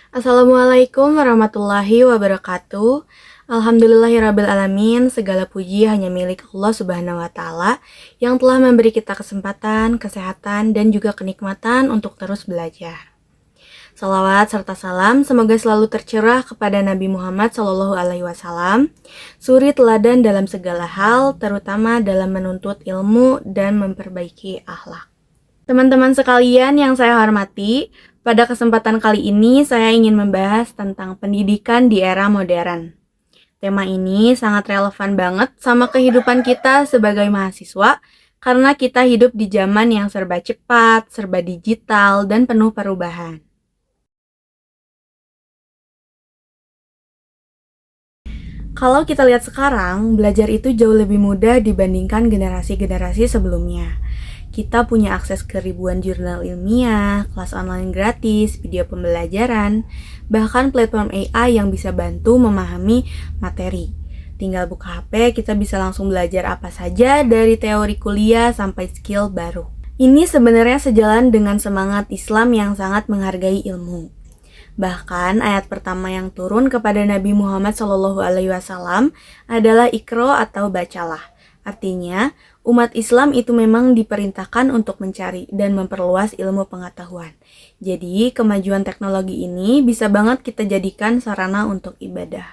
Assalamualaikum warahmatullahi wabarakatuh. Alhamdulillahirrabbilalamin, segala puji hanya milik Allah Subhanahu wa Ta'ala yang telah memberi kita kesempatan, kesehatan, dan juga kenikmatan untuk terus belajar. Salawat serta salam semoga selalu tercurah kepada Nabi Muhammad SAW, suri teladan dalam segala hal, terutama dalam menuntut ilmu dan memperbaiki akhlak. Teman-teman sekalian yang saya hormati, pada kesempatan kali ini saya ingin membahas tentang pendidikan di era modern. Tema ini sangat relevan banget sama kehidupan kita sebagai mahasiswa karena kita hidup di zaman yang serba cepat, serba digital, dan penuh perubahan. Kalau kita lihat sekarang, belajar itu jauh lebih mudah dibandingkan generasi-generasi sebelumnya. Kita punya akses ke ribuan jurnal ilmiah, kelas online gratis, video pembelajaran, bahkan platform AI yang bisa bantu memahami materi. Tinggal buka HP, kita bisa langsung belajar apa saja dari teori kuliah sampai skill baru. Ini sebenarnya sejalan dengan semangat Islam yang sangat menghargai ilmu. Bahkan ayat pertama yang turun kepada Nabi Muhammad SAW adalah Iqra atau bacalah. Artinya, umat Islam itu memang diperintahkan untuk mencari dan memperluas ilmu pengetahuan. Jadi, kemajuan teknologi ini bisa banget kita jadikan sarana untuk ibadah.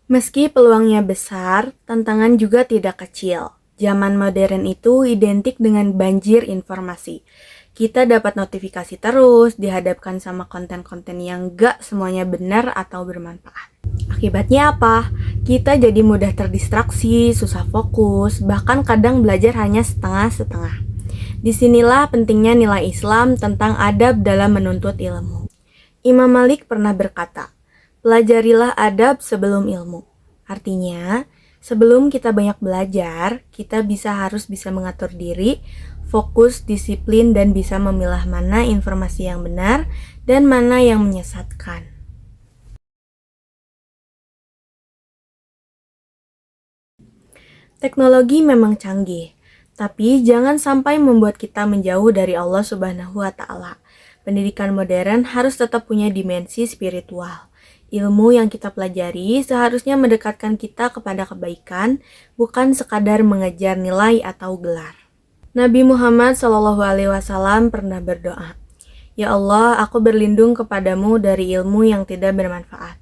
Meski peluangnya besar, tantangan juga tidak kecil. Zaman modern itu identik dengan banjir informasi. Kita dapat notifikasi terus, dihadapkan sama konten-konten yang gak semuanya benar atau bermanfaat. Akibatnya apa? Kita jadi mudah terdistraksi, susah fokus, bahkan kadang belajar hanya setengah-setengah. Disinilah pentingnya nilai Islam tentang adab dalam menuntut ilmu. Imam Malik pernah berkata, pelajarilah adab sebelum ilmu. Artinya, sebelum kita banyak belajar, kita harus bisa mengatur diri, fokus, disiplin, dan bisa memilah mana informasi yang benar dan mana yang menyesatkan. Teknologi memang canggih, tapi jangan sampai membuat kita menjauh dari Allah Subhanahu wa Ta'ala. Pendidikan modern harus tetap punya dimensi spiritual. Ilmu yang kita pelajari seharusnya mendekatkan kita kepada kebaikan, bukan sekadar mengejar nilai atau gelar. Nabi Muhammad SAW pernah berdoa, "Ya Allah, aku berlindung kepadamu dari ilmu yang tidak bermanfaat."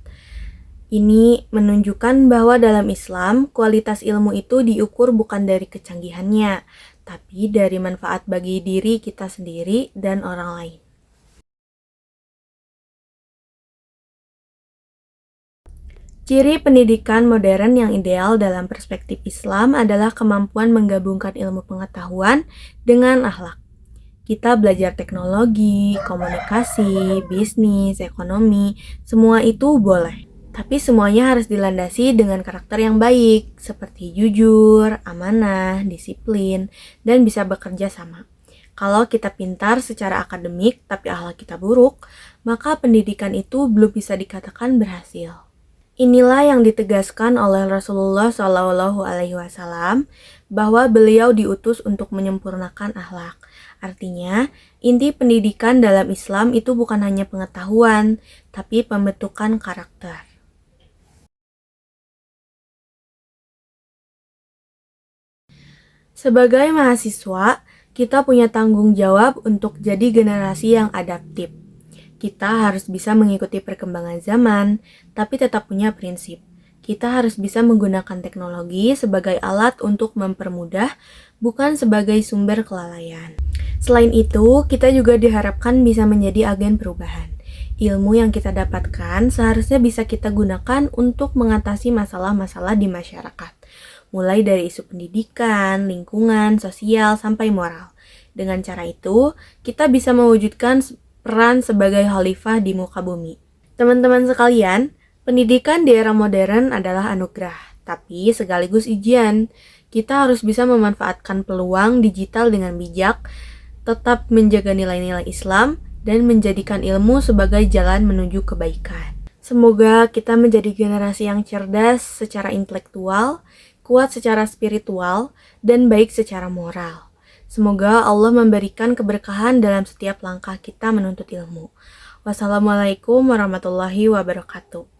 Ini menunjukkan bahwa dalam Islam, kualitas ilmu itu diukur bukan dari kecanggihannya, tapi dari manfaat bagi diri kita sendiri dan orang lain. Ciri pendidikan modern yang ideal dalam perspektif Islam adalah kemampuan menggabungkan ilmu pengetahuan dengan akhlak. Kita belajar teknologi, komunikasi, bisnis, ekonomi, semua itu boleh. Tapi semuanya harus dilandasi dengan karakter yang baik, seperti jujur, amanah, disiplin, dan bisa bekerja sama. Kalau kita pintar secara akademik tapi akhlak kita buruk, maka pendidikan itu belum bisa dikatakan berhasil. Inilah yang ditegaskan oleh Rasulullah SAW bahwa beliau diutus untuk menyempurnakan akhlak. Artinya, inti pendidikan dalam Islam itu bukan hanya pengetahuan, tapi pembentukan karakter. Sebagai mahasiswa, kita punya tanggung jawab untuk jadi generasi yang adaptif. Kita harus bisa mengikuti perkembangan zaman, tapi tetap punya prinsip. Kita harus bisa menggunakan teknologi sebagai alat untuk mempermudah, bukan sebagai sumber kelalaian. Selain itu, kita juga diharapkan bisa menjadi agen perubahan. Ilmu yang kita dapatkan seharusnya bisa kita gunakan untuk mengatasi masalah-masalah di masyarakat, mulai dari isu pendidikan, lingkungan, sosial, sampai moral. Dengan cara itu, kita bisa mewujudkan peran sebagai khalifah di muka bumi. Teman-teman sekalian, pendidikan di era modern adalah anugerah, tapi sekaligus ujian. Kita harus bisa memanfaatkan peluang digital dengan bijak, tetap menjaga nilai-nilai Islam, dan menjadikan ilmu sebagai jalan menuju kebaikan. Semoga kita menjadi generasi yang cerdas secara intelektual, kuat secara spiritual, dan baik secara moral. Semoga Allah memberikan keberkahan dalam setiap langkah kita menuntut ilmu. Wassalamualaikum warahmatullahi wabarakatuh.